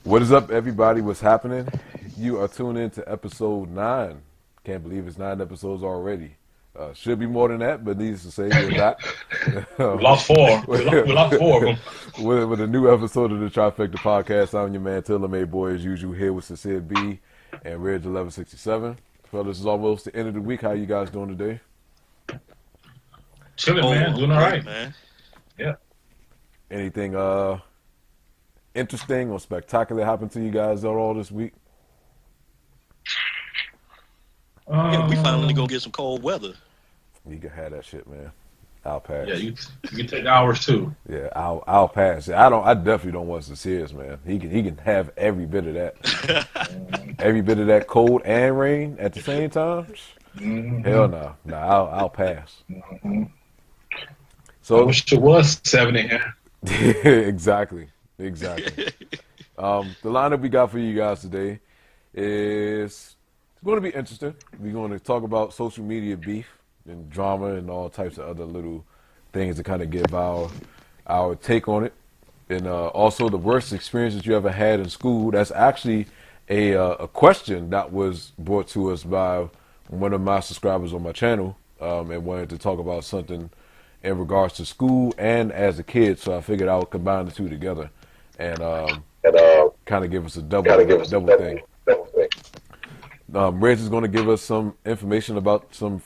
What is up, everybody? What's happening? You are tuned in to episode 9. Can't believe it's 9 episodes already. Should be more than that, but needless to say, we're back. We lost 4. We lost 4 of them. with a new episode of the Trifecta podcast. I'm your man, Taylor Made Boy, as usual, here with CincereB and Reg 1167. Fellas, it's almost the end of the week. How you guys doing today? Chilling, man. Doing all right, man. Yeah. Anything interesting or spectacular happened to you guys at all this week? Yeah, we finally gonna get some cold weather. You can have that shit, man. I'll pass. Yeah, you can take hours too. Yeah, I'll pass. I definitely don't want CincereB, man. He can have every bit of that. Every bit of that cold and rain at the same time. Mm-hmm. Hell no. No, I'll pass. Mm-hmm. So I wish it was 70 here. exactly. The lineup we got for you guys today is going to be interesting. We're going to talk about social media beef and drama and all types of other little things to kind of give our take on it. And also the worst experiences you ever had in school. That's actually a question that was brought to us by one of my subscribers on my channel and wanted to talk about something in regards to school and as a kid. So I figured I would combine the two together and kind of give us a double thing. Reg is going to give us some information about some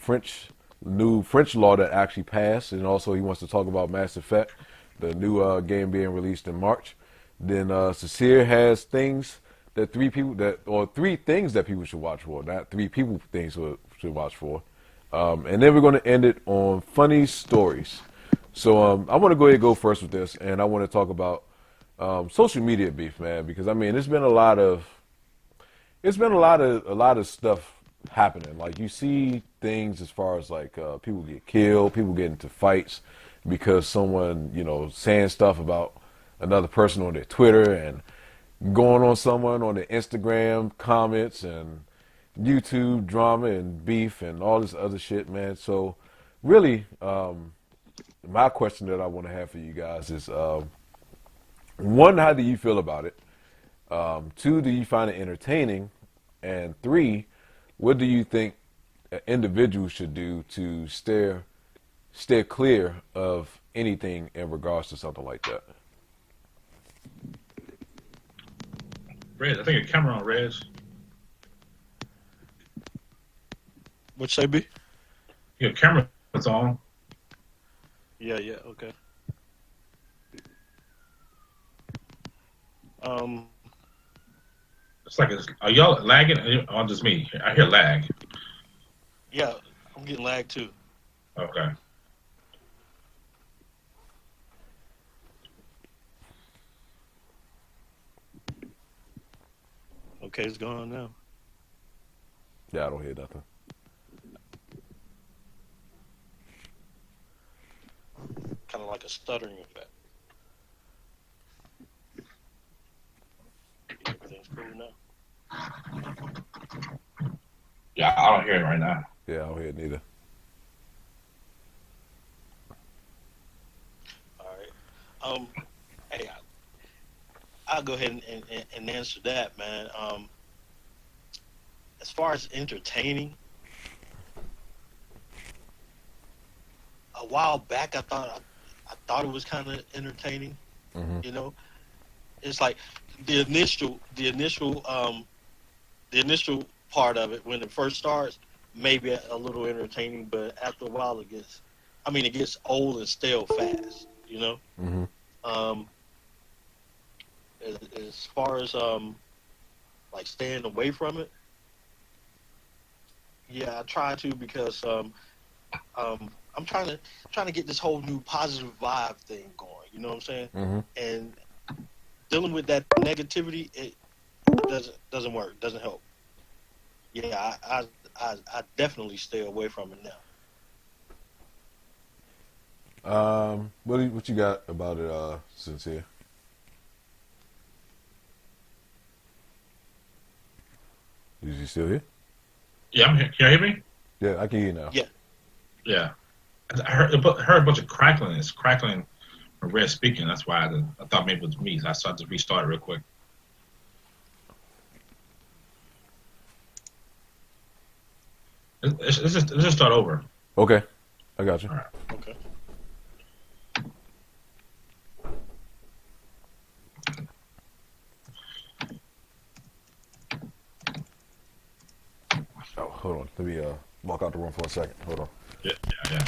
new French law that actually passed, and also he wants to talk about Mass Effect, the new game being released in March. Then Sincere has things that three things that people should watch for, not three people things should watch for. And then we're going to end it on funny stories. So I want to go ahead and go first with this, and I want to talk about social media beef, man, because I mean it's been a lot of stuff happening. Like you see things as far as like people get killed, people get into fights because someone, saying stuff about another person on their Twitter and going on someone on their Instagram comments and YouTube drama and beef and all this other shit, man. So really, my question that I want to have for you guys is, one, how do you feel about it? 2, do you find it entertaining? And 3, what do you think an individual should do to steer clear of anything in regards to something like that? Reg, I think a camera on, Reg. What say, B? Your camera's on. Yeah, okay. It's like, are y'all lagging or just me? I hear lag. Yeah, I'm getting lag too. Okay. Okay, it's gone now. Yeah, I don't hear nothing. Kind of like a stuttering effect. Everything's cool now. Yeah, I don't hear it right now. Yeah, I don't hear it neither. All right. Hey, I'll go ahead and answer that, man. As far as entertaining, a while back I thought it was kind of entertaining. Mm-hmm. It's like the initial part of it when it first starts, maybe a little entertaining, but after a while it gets old and stale fast. Mm-hmm. As far as like staying away from it, yeah, I try to because I'm trying to get this whole new positive vibe thing going. You know what I'm saying? Mm-hmm. And dealing with that negativity, it doesn't work. Doesn't help. Yeah, I definitely stay away from it now. What you got about it, Sincere? Is you still here? Yeah, I'm here. Can you hear me? Yeah, I can hear you now. Yeah. Yeah. I heard a bunch of crackling. It's crackling from Red speaking. That's why I thought maybe it was me. So I started to restart it real quick. let's just start over. Okay, I got you. All right. Okay. Oh, hold on. Let me walk out the room for a second. Hold on. Yeah, yeah.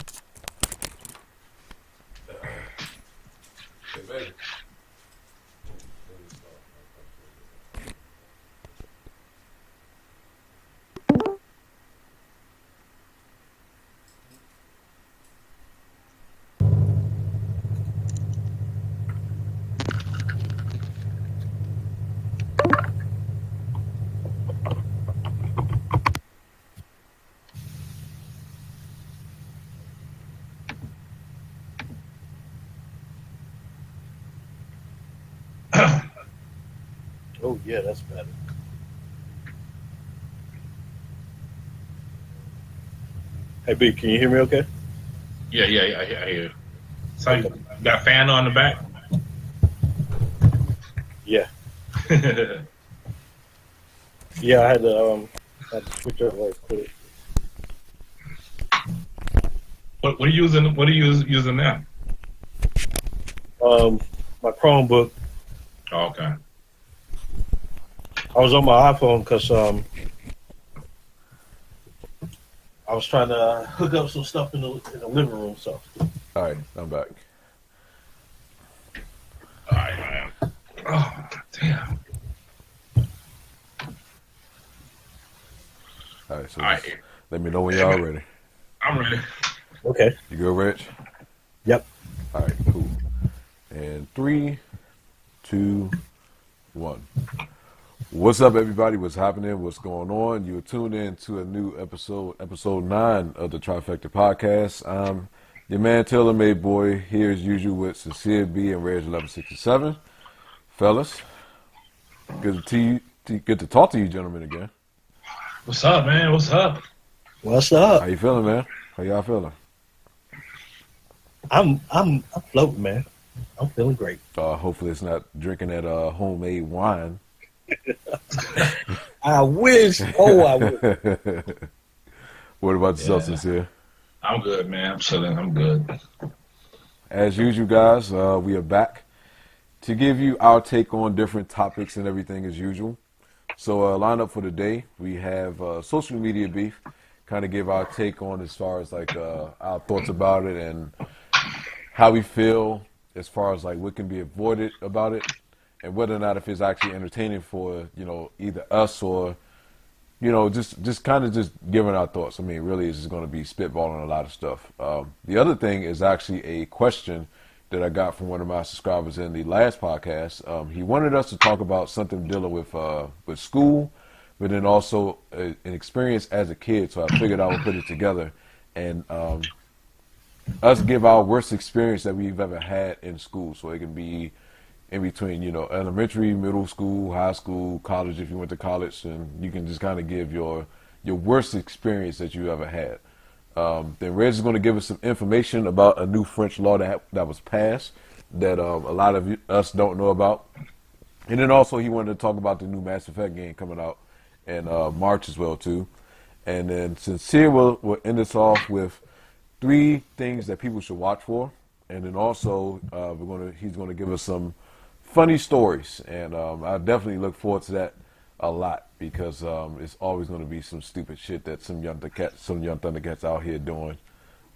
Hey, baby. Oh yeah, that's better. Hey B, can you hear me? Okay. Yeah, I hear you. So you got a fan on the back? Yeah. Yeah, I had to switch up right quick. What are you using? What are you using now? My Chromebook. Oh, okay. I was on my iPhone because I was trying to hook up some stuff in the living room. So All right, I'm back. All right, man. Oh, damn. All right, so All right. just let me know when y'all ready. I'm ready. okay. You good, Rich? Yep. All right, cool. And 3, 2, 1. What's up, everybody? What's happening? What's going on? You're tuned in to a new episode 9 of the Trifecta podcast. I'm your man, Taylor Made Boy, here as usual with CincereB and Reg 1167. Fellas, good to talk to you gentlemen again. What's up, man? What's up? What's up? How you feeling, man? How y'all feeling? I'm floating, man. I'm feeling great. Hopefully it's not drinking that homemade wine. I wish. Oh, I wish. What about yourself, Yeah. Sincere? I'm good, man. I'm chilling. I'm good. As usual, guys, we are back to give you our take on different topics and everything as usual. So, line up for today, we have social media beef, kind of give our take on as far as like our thoughts about it and how we feel as far as like what can be avoided about it and whether or not if it's actually entertaining for, either us or, just kind of just giving our thoughts. I mean, really, it's just going to be spitballing a lot of stuff. The other thing is actually a question that I got from one of my subscribers in the last podcast. He wanted us to talk about something dealing with school, but then also an experience as a kid. So I figured I would put it together and us give our worst experience that we've ever had in school. So it can be in between, elementary, middle school, high school, college, if you went to college, and you can just kind of give your worst experience that you ever had. Then Reg is going to give us some information about a new French law that was passed that a lot of us don't know about. And then also he wanted to talk about the new Mass Effect game coming out in March as well too. And then Sincere will end us off with 3 things that people should watch for. And then also he's going to give us some funny stories, and I definitely look forward to that a lot because it's always going to be some stupid shit that some young Thundercats out here doing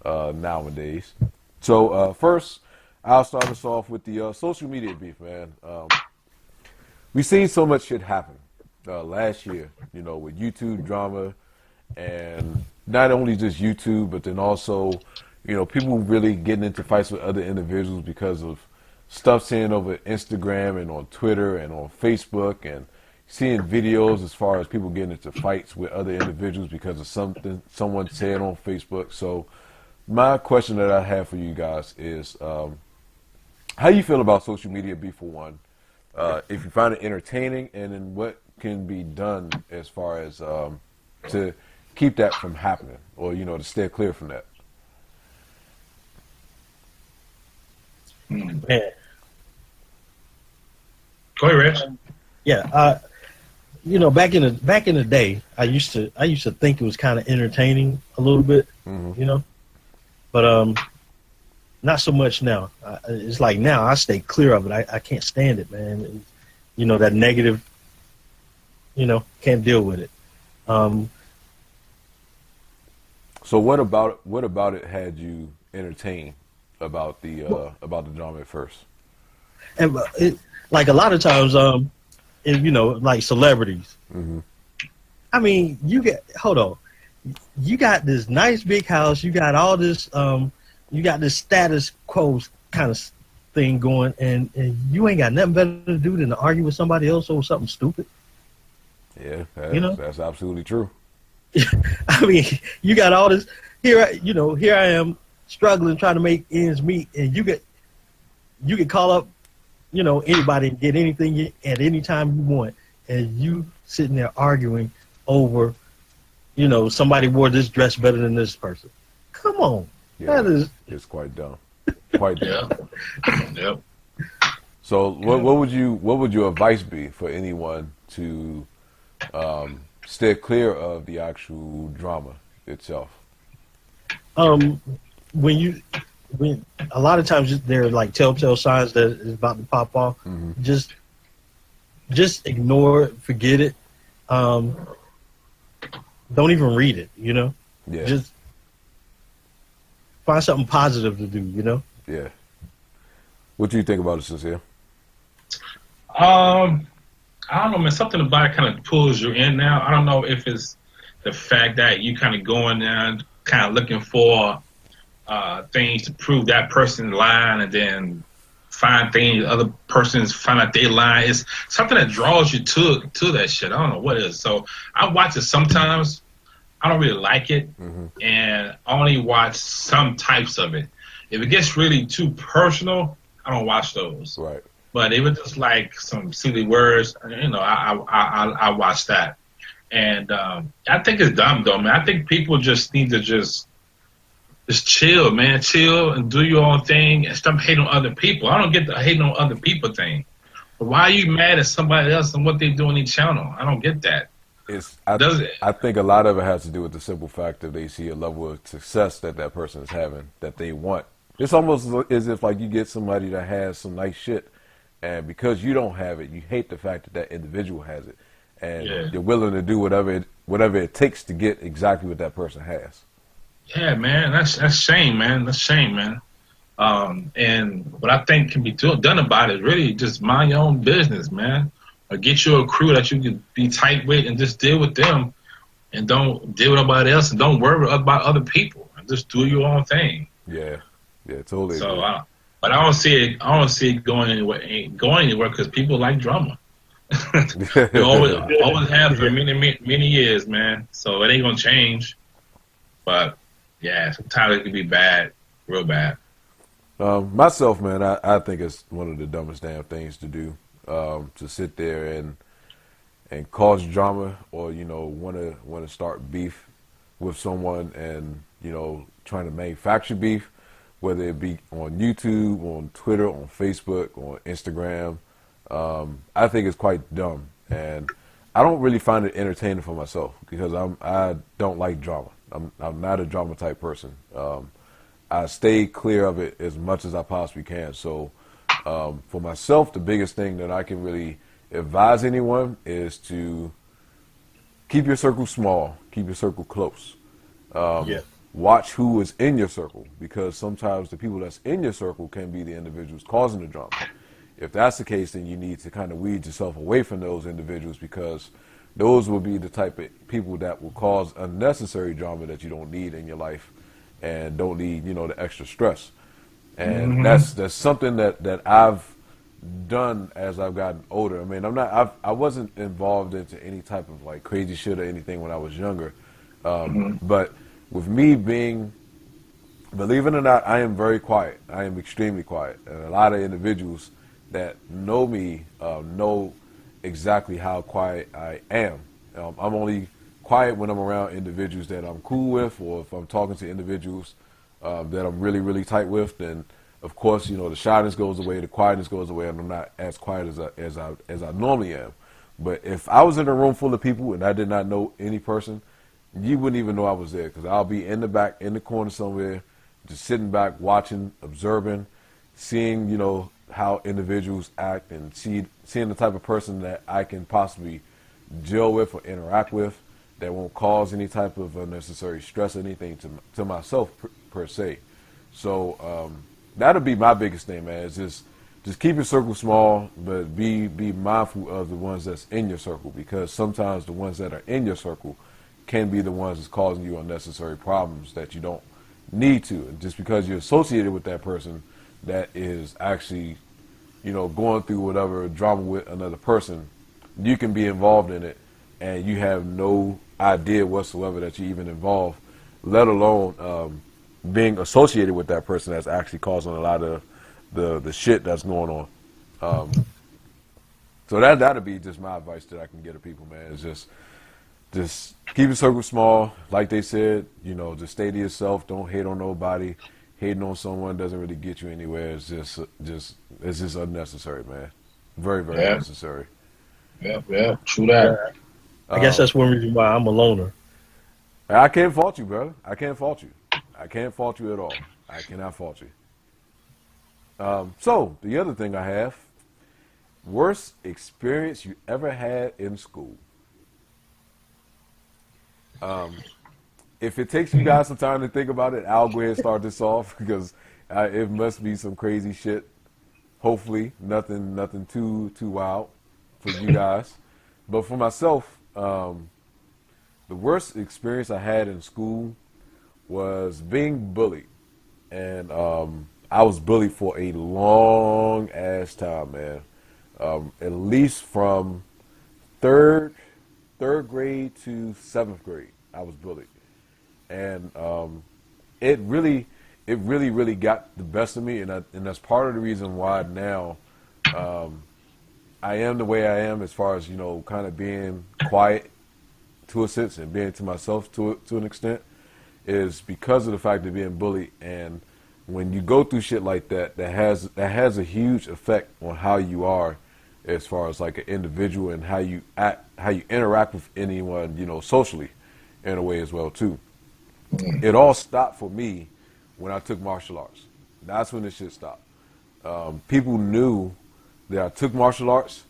nowadays. So first, I'll start us off with the social media beef, man. We've seen so much shit happen last year, with YouTube drama, and not only just YouTube, but then also, people really getting into fights with other individuals because of stuff seen over Instagram and on Twitter and on Facebook, and seeing videos as far as people getting into fights with other individuals because of something someone said on Facebook. So my question that I have for you guys is how you feel about social media beef, for one, if you find it entertaining, and then what can be done as far as to keep that from happening, or to stay clear from that. Man. Go ahead, Rich. Yeah. back in the day, I used to think it was kind of entertaining a little bit, but not so much now. It's like now I stay clear of it. I can't stand it, man. That negative. Can't deal with it. So what about it had you entertained about the drama at first? And like a lot of times, like celebrities. I mean, hold on. You got this nice big house. You got all this. You got this status quo kind of thing going, and you ain't got nothing better to do than to argue with somebody else over something stupid. Yeah, that's absolutely true. I mean, you got all this here. Here I am struggling, trying to make ends meet, and you can call up, anybody and get anything at any time you want, and you sitting there arguing over, somebody wore this dress better than this person. Come on, yeah, it's quite dumb, quite dumb. Yep. So, what would your advice be for anyone to steer clear of the actual drama itself? When a lot of times there are like telltale signs that it's about to pop off. Just ignore it, forget it. Don't even read it. Yeah. Just find something positive to do. Yeah. What do you think about it, Sincere? I don't know, man. Something about it kind of pulls you in now. I don't know if it's the fact that you kind of going there, kind of looking for things to prove that person's lying, and then find things other persons find out they lying. It's something that draws you to that shit. I don't know what it is. So I watch it sometimes. I don't really like it, and I only watch some types of it. If it gets really too personal, I don't watch those. Right. But if it's just like some silly words, I watch that. And I think it's dumb, though, man. I think people just need to just chill, man. Chill and do your own thing and stop hating on other people. I don't get the hating on other people thing. But why are you mad at somebody else and what they do on each channel? I don't get that. I think a lot of it has to do with the simple fact that they see a level of success that person is having that they want. It's almost as if like you get somebody that has some nice shit, and because you don't have it, you hate the fact that individual has it, and you're willing to do whatever it takes to get exactly what that person has. Yeah, man, that's shame, man. That's shame, man. And what I think can be done about it is really just mind your own business, man. Or get you a crew that you can be tight with and just deal with them, and don't deal with nobody else, and don't worry about other people. And just do your own thing. Yeah, totally. So, but I don't see it going anywhere because people like drama. They always have for many years, man. So it ain't gonna change. But yeah, sometimes it can be bad, real bad. Myself, man, I think it's one of the dumbest damn things to do. To sit there and cause drama, or want to start beef with someone, and trying to manufacture beef, whether it be on YouTube, on Twitter, on Facebook, on Instagram. I think it's quite dumb, and I don't really find it entertaining for myself because I don't like drama. I'm not a drama type person. I stay clear of it as much as I possibly can. So for myself, the biggest thing that I can really advise anyone is to keep your circle small, keep your circle close. Watch who is in your circle, because sometimes the people that's in your circle can be the individuals causing the drama. If that's the case, then you need to kind of weed yourself away from those individuals, because those will be the type of people that will cause unnecessary drama that you don't need in your life and don't need, the extra stress. And that's something that I've done as I've gotten older. I mean, I wasn't involved into any type of like crazy shit or anything when I was younger. But with me being, believe it or not, I am very quiet. I am extremely quiet. And a lot of individuals that know me know exactly how quiet I am. I'm only quiet when I'm around individuals that I'm cool with, or if I'm talking to individuals that I'm really, really tight with, then of course, the shyness goes away, the quietness goes away, and I'm not as quiet as I normally am. But if I was in a room full of people and I did not know any person, you wouldn't even know I was there because I'll be in the back, in the corner somewhere, just sitting back, watching, observing, seeing, you know, how individuals act and seeing the type of person that I can possibly deal with or interact with that won't cause any type of unnecessary stress or anything to myself per se. So that'll be my biggest thing, man. Is just keep your circle small, but be mindful of the ones that's in your circle, because sometimes the ones that are in your circle can be the ones that's causing you unnecessary problems that you don't need to. And just because you're associated with that person that is actually, you know, going through whatever drama with another person, you can be involved in it and you have no idea whatsoever that you're even involved, let alone being associated with that person that's actually causing a lot of the shit that's going on. So that'd be just my advice that I can give to people, man. Is just keep your circle small. Like they said, you know, just stay to yourself. Don't hate on nobody. Hating on someone doesn't really get you anywhere. It's just unnecessary, man. Very, very unnecessary. Yeah, true that. I guess that's one reason why I'm a loner. I can't fault you, brother. I can't fault you. I can't fault you at all. I cannot fault you. So the other thing I have, worst experience you ever had in school. If it takes you guys some time to think about it, I'll go ahead and start this off because it must be some crazy shit. Hopefully, nothing too wild for you guys. But for myself, the worst experience I had in school was being bullied, and I was bullied for a long ass time, man. At least from third grade to 7th grade, I was bullied. And it really got the best of me, and that's part of the reason why now I am the way I am, as far as, you know, kind of being quiet to a sense and being to myself to an extent, is because of the fact of being bullied. And when you go through shit like that, that has a huge effect on how you are, as far as like an individual, and how you act, how you interact with anyone, you know, socially, in a way as well too. It all stopped for me when I took martial arts. That's when this shit stopped. People knew that I took martial arts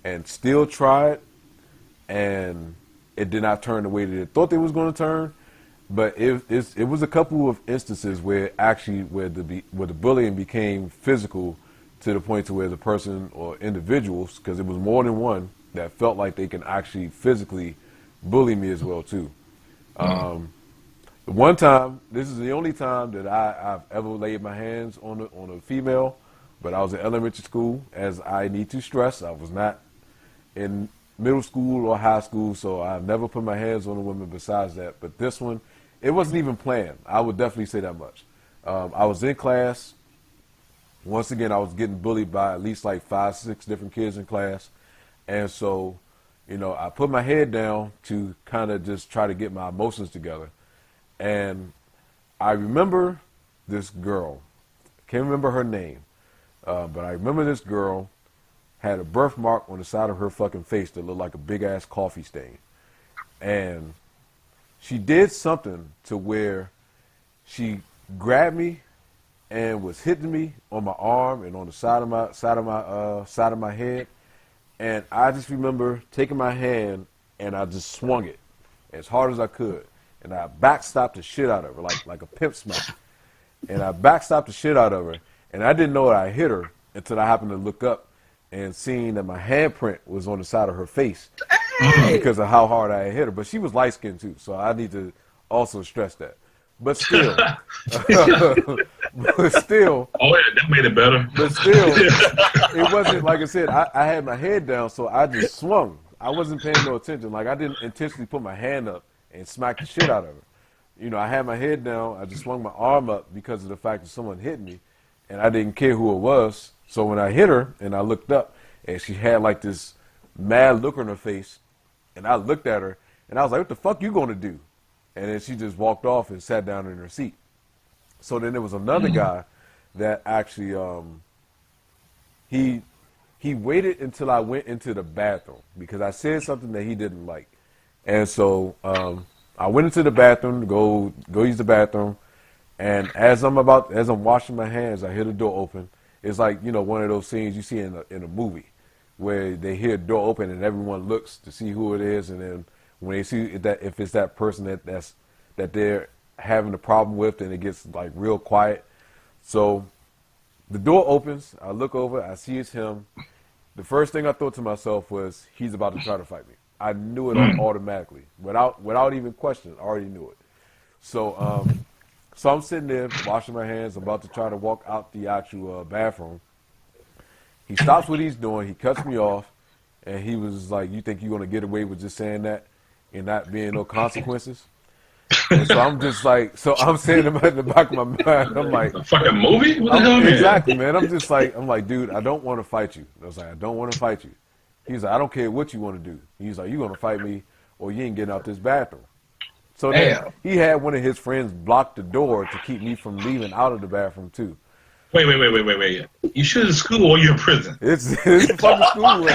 and still tried, and it did not turn the way that they thought they was going to turn. But it was a couple of instances where the bullying became physical, to the point to where the person or individuals, because it was more than one, that felt like they can actually physically bully me as well too. One time, this is the only time that I've ever laid my hands on a female, but I was in elementary school. As I need to stress, I was not in middle school or high school, so I've never put my hands on a woman besides that. But this one, it wasn't even planned. I would definitely say that much. I was in class. Once again, I was getting bullied by at least like 5, 6 different kids in class. And so, you know, I put my head down to kind of just try to get my emotions together. And I remember this girl. Can't remember her name. But I remember this girl had a birthmark on the side of her fucking face that looked like a big-ass coffee stain. And she did something to where she grabbed me and was hitting me on my arm and on the side of my head. And I just remember taking my hand and I just swung it as hard as I could. And I backstopped the shit out of her, like a pimp smack. And I backstopped the shit out of her. And I didn't know that I hit her until I happened to look up and seeing that my handprint was on the side of her face because of how hard I had hit her. But she was light-skinned too, so I need to also stress that. But still, oh yeah, that made it better. But still, it wasn't, like I said, I had my head down, so I just swung. I wasn't paying no attention. Like, I didn't intentionally put my hand up and smack the shit out of her. You know, I had my head down. I just swung my arm up because of the fact that someone hit me, and I didn't care who it was. So when I hit her and I looked up, and she had like this mad look on her face, and I looked at her, and I was like, what the fuck you gonna do? And then she just walked off and sat down in her seat. So then there was another guy that actually, he he waited until I went into the bathroom because I said something that he didn't like. And so I went into the bathroom to go use the bathroom. And as I'm washing my hands, I hear the door open. It's like, you know, one of those scenes you see in a movie where they hear the door open and everyone looks to see who it is. And then when they see that, if it's that person that they're having a problem with, then it gets like real quiet. So the door opens. I look over. I see it's him. The first thing I thought to myself was, he's about to try to fight me. I knew it automatically, without even questioning. I already knew it. So, so I'm sitting there washing my hands. I'm about to try to walk out the actual bathroom. He stops what he's doing. He cuts me off, and he was like, "You think you're gonna get away with just saying that and not being no consequences?" And so I'm just like, so I'm saying in the back of my mind, I'm like, a fucking movie? What the hell, man? Exactly, man. I'm like, dude, I don't want to fight you. I was like, I don't want to fight you. He's like, I don't care what you want to do. He's like, you're going to fight me or you ain't getting out this bathroom. So then he had one of his friends block the door to keep me from leaving out of the bathroom too. Wait. You should in school or you're in prison? It's a fucking school.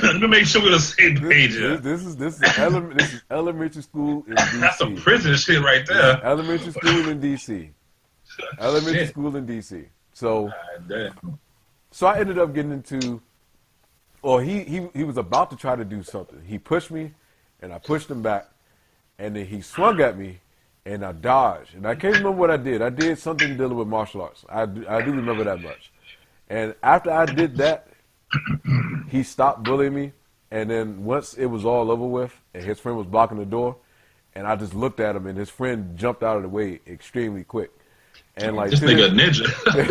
Let me make sure we're on the same page here. This is elementary school in D.C. That's some prison shit right there. Elementary school in D.C. Elementary school in D.C. So I ended up getting into, or he was about to try to do something. He pushed me, and I pushed him back, and then he swung at me, and I dodged. And I can't remember what I did. I did something dealing with martial arts. I do remember that much. And after I did that, he stopped bullying me. And then once it was all over with, and his friend was blocking the door, and I just looked at him, and his friend jumped out of the way extremely quick. And like, this nigga a ninja. This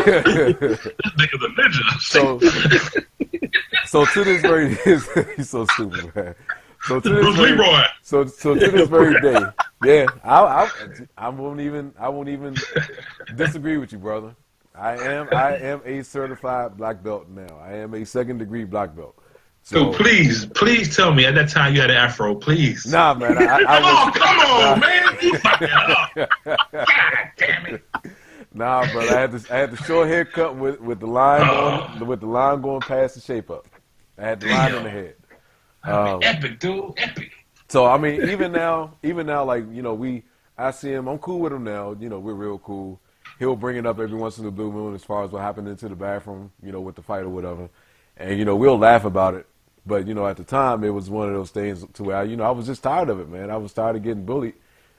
nigga's a ninja. So to this very, he's so stupid, man. So to this Bruce Leroy. So to this very day, yeah, I won't even disagree with you, brother. I am a certified black belt now. I am a second-degree black belt. So please tell me at that time you had an afro, please. Nah, man. Come on, man. You fucking up. God damn it. Nah, brother. I had the short haircut with the line going past the shape up. I had the line in the head. Epic, dude. Epic. So I mean, even now, like, you know, I see him. I'm cool with him now. You know, we're real cool. He'll bring it up every once in a blue moon as far as what happened into the bathroom, you know, with the fight or whatever. And, you know, we'll laugh about it. But, you know, at the time, it was one of those things to where, I was just tired of it, man. I was tired of getting bullied.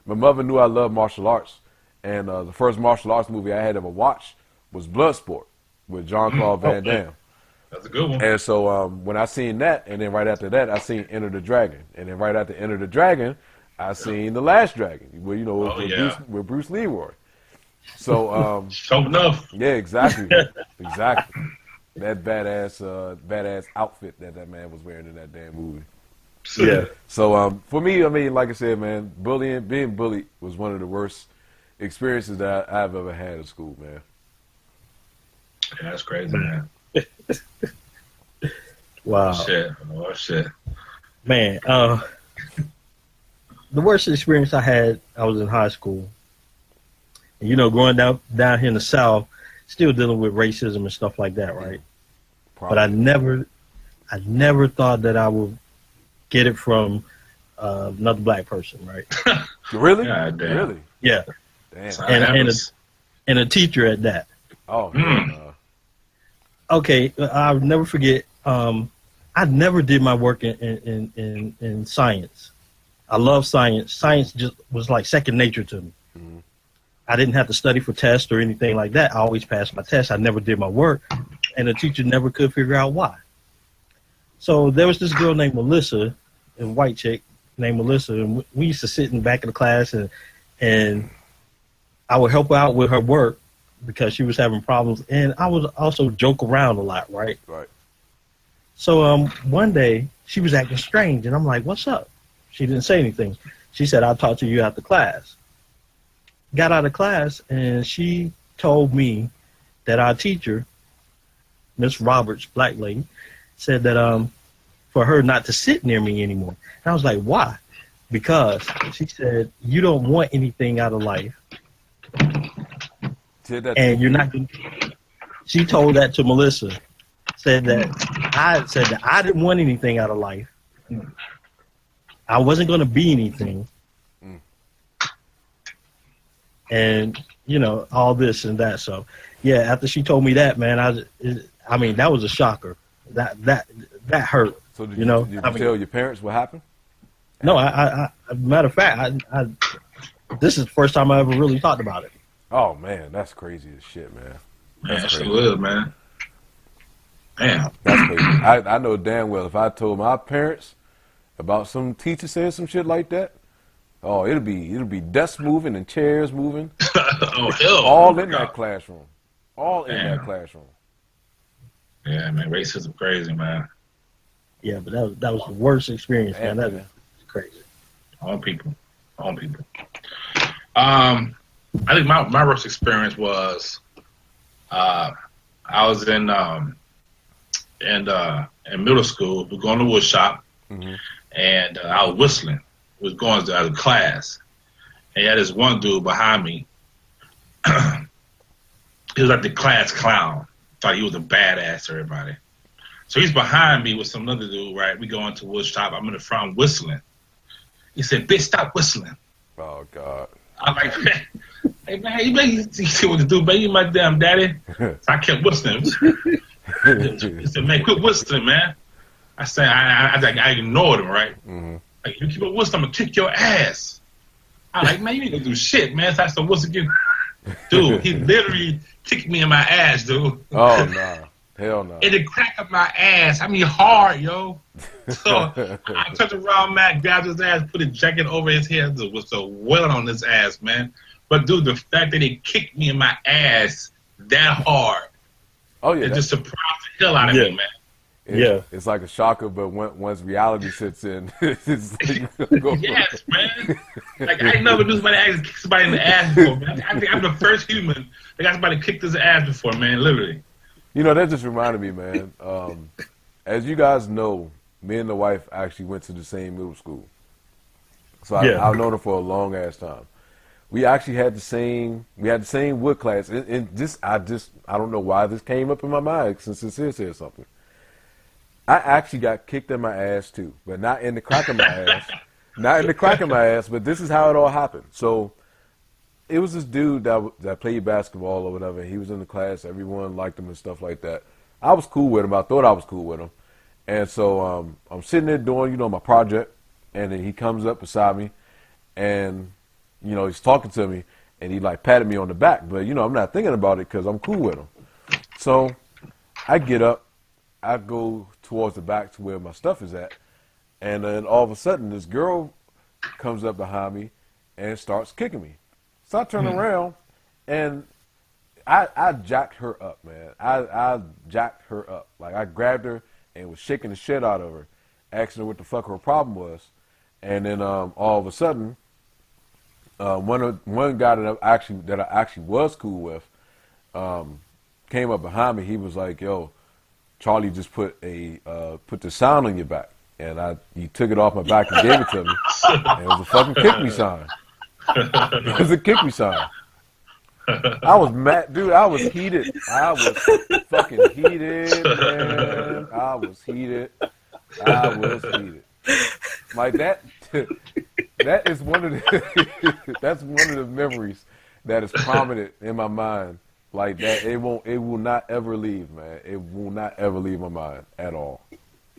My mother knew I loved martial arts. And the first martial arts movie I had ever watched was Bloodsport with Jean-Claude Van Damme. That's a good one. And so when I seen that, and then right after that, I seen Enter the Dragon. And then right after Enter the Dragon, I seen The Last Dragon, where, you know, with Bruce Leroy. So, sure enough. Yeah, exactly. Exactly. That badass outfit that man was wearing in that damn movie. Yeah. So for me, I mean, like I said, man, being bullied was one of the worst experiences that I've ever had in school, man. Yeah, that's crazy, man. Wow. Shit. Man, the worst experience I had, I was in high school. And, you know, growing down here in the South, still dealing with racism and stuff like that, right? Probably. But I never thought that I would get it from another black person, right? Really? God, damn. Really? Yeah. Damn. And a teacher at that. Oh. Okay, I'll never forget. I never did my work in science. I love science. Science just was like second nature to me. Mm-hmm. I didn't have to study for tests or anything like that. I always passed my tests. I never did my work, and the teacher never could figure out why. So there was this girl named Melissa, a white chick named Melissa, and we used to sit in the back of the class, and I would help her out with her work because she was having problems, and I would also joke around a lot, right? Right. So one day she was acting strange, and I'm like, "What's up?" She didn't say anything. She said, "I'll talk to you after class." Got out of class, and she told me that our teacher, Miss Roberts, black lady, said that for her not to sit near me anymore. And I was like, why? Because she said, you don't want anything out of life. And you're not going to. She told that to Melissa. said that I didn't want anything out of life. I wasn't going to be anything. And, you know, all this and that. So, yeah, after she told me that, man, I mean, that was a shocker. That hurt. So did you know? Did you tell your parents what happened? No, matter of fact, this is the first time I ever really talked about it. Oh man, that's crazy as shit, man. That's crazy. Sure is, man. Damn. That's crazy. I know damn well if I told my parents about some teacher saying some shit like that, oh, it'll be desks moving and chairs moving. Oh hell! All in that classroom. All in that classroom. Yeah, man, racism crazy, man. Yeah, but that was the worst experience, man. That was crazy. All people. I think my worst experience was I was in middle school. We were going to wood shop, and I was whistling. Was going to class, and had this one dude behind me. He was like the class clown. Thought he was a badass to everybody. So he's behind me with some other dude, right? We go into wood shop. I'm in the front whistling. He said, "Bitch, stop whistling." Oh God. I'm like, "Hey man, you see what to do, man? You my damn daddy." So I kept whistling. He said, "Man, quit whistling, man." I said, I ignored him, right? Like, you keep on whistling, I'm gonna kick your ass. I'm like, man, you ain't gonna do shit, man. So I started whistling again. Dude, he literally kicked me in my ass, dude. Oh no. Hell no. And it cracked up my ass. I mean, hard, yo. So I turned around, man, grabbed his ass, put a jacket over his head. It was so well on his ass, man. But dude, the fact that he kicked me in my ass that hard, it just surprised the hell out of me, man. It's like a shocker, but once reality sits in, it's like, yes, man. Like, I never knew somebody actually kicked somebody in the ass before, man. I think I'm the first human that got somebody kicked his ass before, man, literally. You know, that just reminded me, man. As you guys know, me and the wife actually went to the same middle school. So I've known her for a long ass time. We actually had the same wood class. And I don't know why this came up in my mind since Sincere said something. I actually got kicked in my ass too, but not in the crack of my ass. Not in the crack of my ass, but this is how it all happened. So it was this dude that played basketball or whatever. He was in the class. Everyone liked him and stuff like that. I was cool with him. I thought I was cool with him. And so I'm sitting there doing, my project, and then he comes up beside me, and, he's talking to me, and he, like, patted me on the back. But, I'm not thinking about it because I'm cool with him. So I get up. I go towards the back to where my stuff is at, and then all of a sudden this girl comes up behind me and starts kicking me. So I turn around, and I jacked her up, man. I jacked her up. Like, I grabbed her and was shaking the shit out of her, asking her what the fuck her problem was. And then all of a sudden, one guy that I actually was cool with came up behind me. He was like, "Yo, Charlie just put the sign on your back," and he took it off my back and gave it to me. And it was a fucking kick me sign. It was a kick me sign. I was mad, dude. I was heated. I was fucking heated, man. I was heated. Like that. That is one of the. That's one of the memories that is prominent in my mind. Like that, it will not ever leave, man. It will not ever leave my mind at all.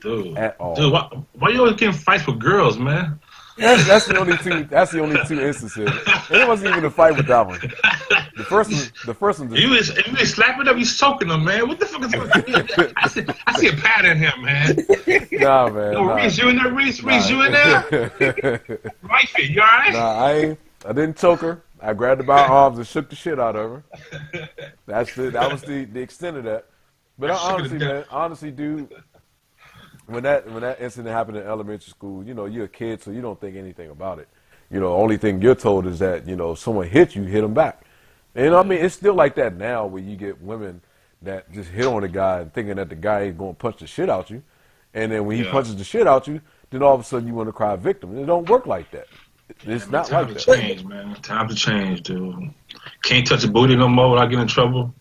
Dude. At all. Dude, why you always getting fights with girls, man? That's the only two. That's the only two instances. And it wasn't even a fight with that one. The first one. You ain't slapping them, you soaking them, man. What the fuck is that? I see a pattern here, man. Nah, man. Yo, Reese, you in there, Reese? Reese, you in there? Wifey, you all right? Nah, I didn't choke her. I grabbed her by her arms and shook the shit out of her. That was the extent of that. But honestly, dude, when that incident happened in elementary school, you're a kid, so you don't think anything about it. Only thing you're told is that, someone hit you, hit them back. And I mean, it's still like that now where you get women that just hit on a guy and thinking that the guy ain't going to punch the shit out you. And then when he punches the shit out you, then all of a sudden you want to cry victim. It don't work like that. It's not like that. Time to change, man. Time to change, dude. Can't touch a booty no more without getting in trouble.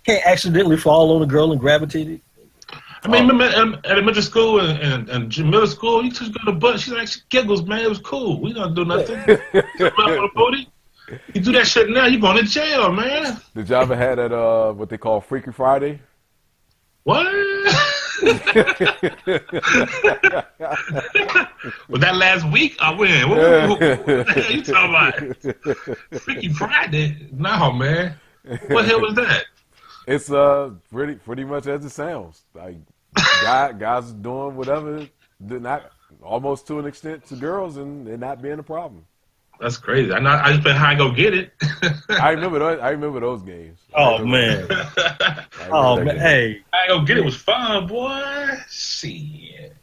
Can't accidentally fall on a girl and grab a titty. I mean, remember at elementary school and middle school, you just go to the butt. She's like, she giggles, man. It was cool. We don't do nothing. You do that shit now, you going to jail, man. Did y'all ever had that what they call Freaky Friday? What? Was that last week? I win. What the hell you talking about? Freaky Friday? No, man. What the hell was that? It's pretty much as it sounds. Like guys doing whatever, not almost to an extent to girls, and it not being a problem. That's crazy. I just been high go get it. I remember those games. Oh man. Oh man. Hey, high go get it was fun, boy. Shit.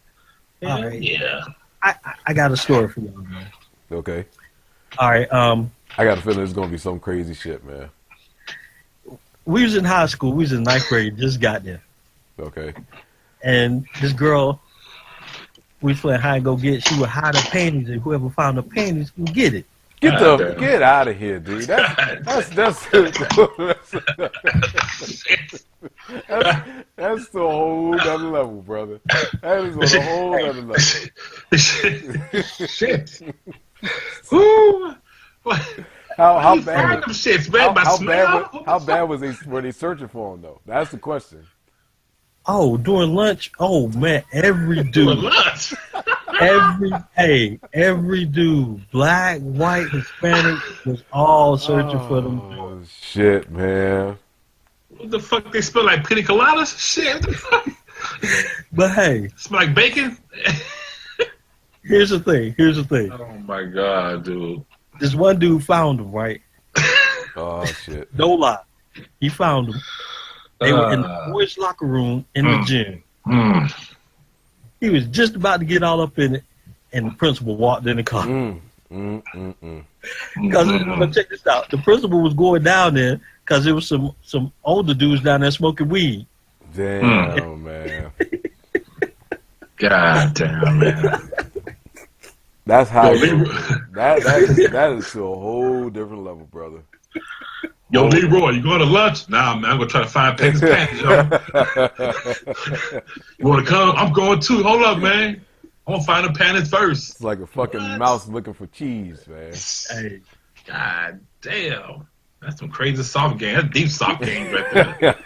All right. Yeah. I got a story for y'all, man. Okay. All right. I got a feeling it's gonna be some crazy shit, man. We was in high school. We was in ninth grade. Just got there. Okay. And this girl, we was playing hide and go get. She would hide her panties, and whoever found her panties can get it. Get out of here, dude. That's a whole other level, brother. That is on a whole other level. Shit. Who? How bad? Them shits, man. How bad were they searching for him though? That's the question. Oh, during lunch. Oh man, every dude. During lunch. every dude, black, white, Hispanic, was all searching for them. Oh shit, man. What the fuck? They smell like pina coladas? Shit. What the fuck? But hey, smell like bacon. Here's the thing. Oh my god, dude. This one dude found them, right? Oh shit. No lie, he found them. They were in the boys' locker room in the gym. He was just about to get all up in it, and the principal walked in the car. But check this out. The principal was going down there because there was some older dudes down there smoking weed. Damn, man. God damn, man. That's how that is to a whole different level, brother. Yo, Leroy, you going to lunch? Nah, man, I'm going to try to find Peggy's panties, yo. You want to come? I'm going too. Hold up, man. I'm going to find the panties first. It's like a fucking mouse looking for cheese, man. Hey. God damn. That's some crazy soft game. That's deep soft game right there.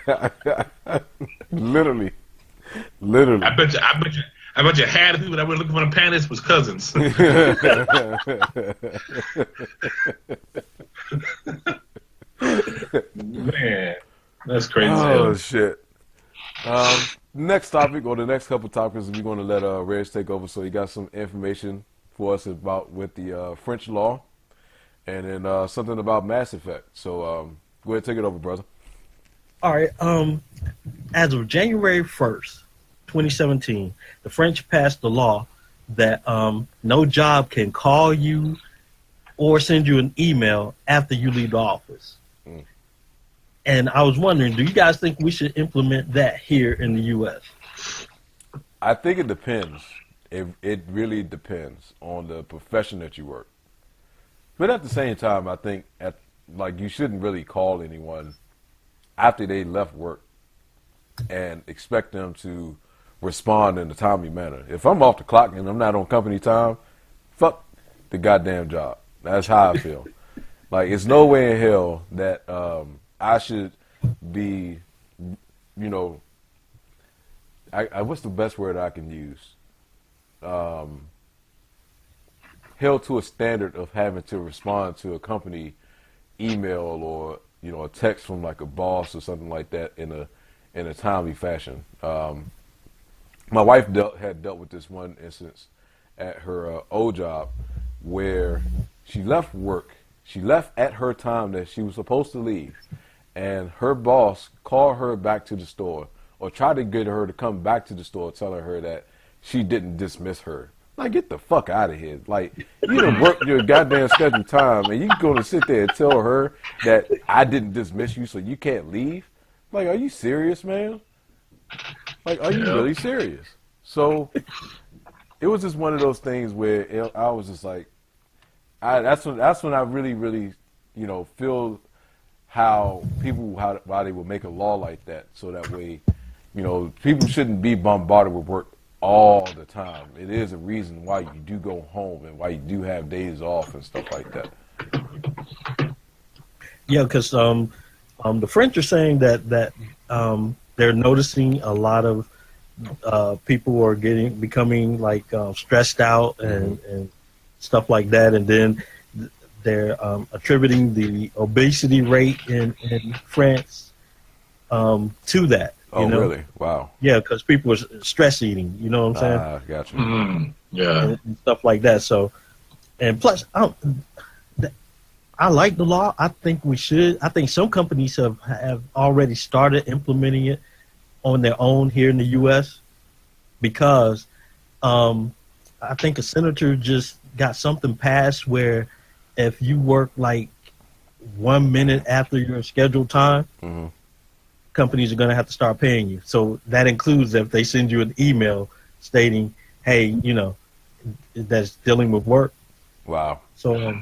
Literally. I bet you half the people that were looking for the panties was cousins. Man, that's crazy. Oh shit. Next topic, or the next couple topics, we're going to let Reg take over. So he got some information for us about with the French law, and then something about Mass Effect. So go ahead, take it over, brother. All right. As of January 1st, 2017, the French passed the law that no job can call you or send you an email after you leave the office. And I was wondering, do you guys think we should implement that here in the U.S.? I think it depends. It really depends on the profession that you work. But at the same time, I think you shouldn't really call anyone after they left work and expect them to respond in a timely manner. If I'm off the clock and I'm not on company time, fuck the goddamn job. That's how I feel. Like, it's no way in hell that I should be, what's the best word I can use? Held to a standard of having to respond to a company email or, a text from like a boss or something like that in a timely fashion. My wife had dealt with this one instance at her old job where she left work. She left at her time that she was supposed to leave, and her boss called her back to the store or tried to get her to come back to the store telling her that she didn't dismiss her. Like, get the fuck out of here. Like, you done worked your goddamn scheduled time, and you're going to sit there and tell her that I didn't dismiss you so you can't leave? Like, are you serious, man? Like, are you really serious? So it was just one of those things where I was just like, that's when I really, really, why they would make a law like that, so that way, people shouldn't be bombarded with work all the time. It is a reason why you do go home and why you do have days off and stuff like that. Yeah, because the French are saying that they're noticing a lot of people are becoming like stressed out and stuff like that, and then they're attributing the obesity rate in France to that. Oh, really? Wow. Yeah, because people are stress eating. You know what I'm saying? Gotcha. Yeah, and stuff like that. So, and plus, I like the law. I think we should. I think some companies have already started implementing it on their own here in the U.S. because I think a senator just got something passed where if you work like 1 minute after your scheduled time, companies are going to have to start paying you. So that includes if they send you an email stating, hey, that's dealing with work. Wow. So,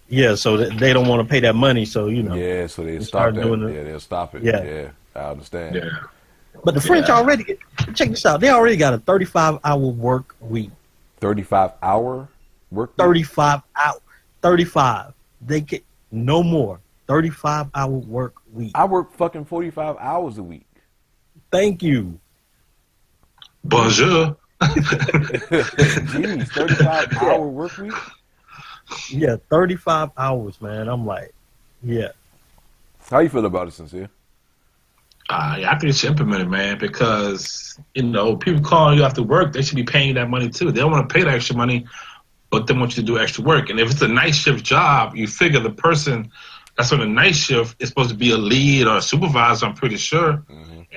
yeah, so they don't want to pay that money. So, Yeah, so they stop that. Yeah, they'll stop it. Yeah. Yeah, I understand. yeah. But the French already, check this out, they already got a 35-hour work week. 35-hour work week? 35 out. 35. They get no more. 35-hour work week. I work fucking 45 hours a week. Thank you. Bonjour. Jeez, 35-hour work week? Yeah, 35 hours, man. I'm like, yeah. How you feel about it, Sincere? Yeah, I think it should implement it, man, because, people calling you after work, they should be paying you that money, too. They don't want to pay that extra money, but they want you to do extra work. And if it's a night shift job, you figure the person that's on the night shift is supposed to be a lead or a supervisor, I'm pretty sure.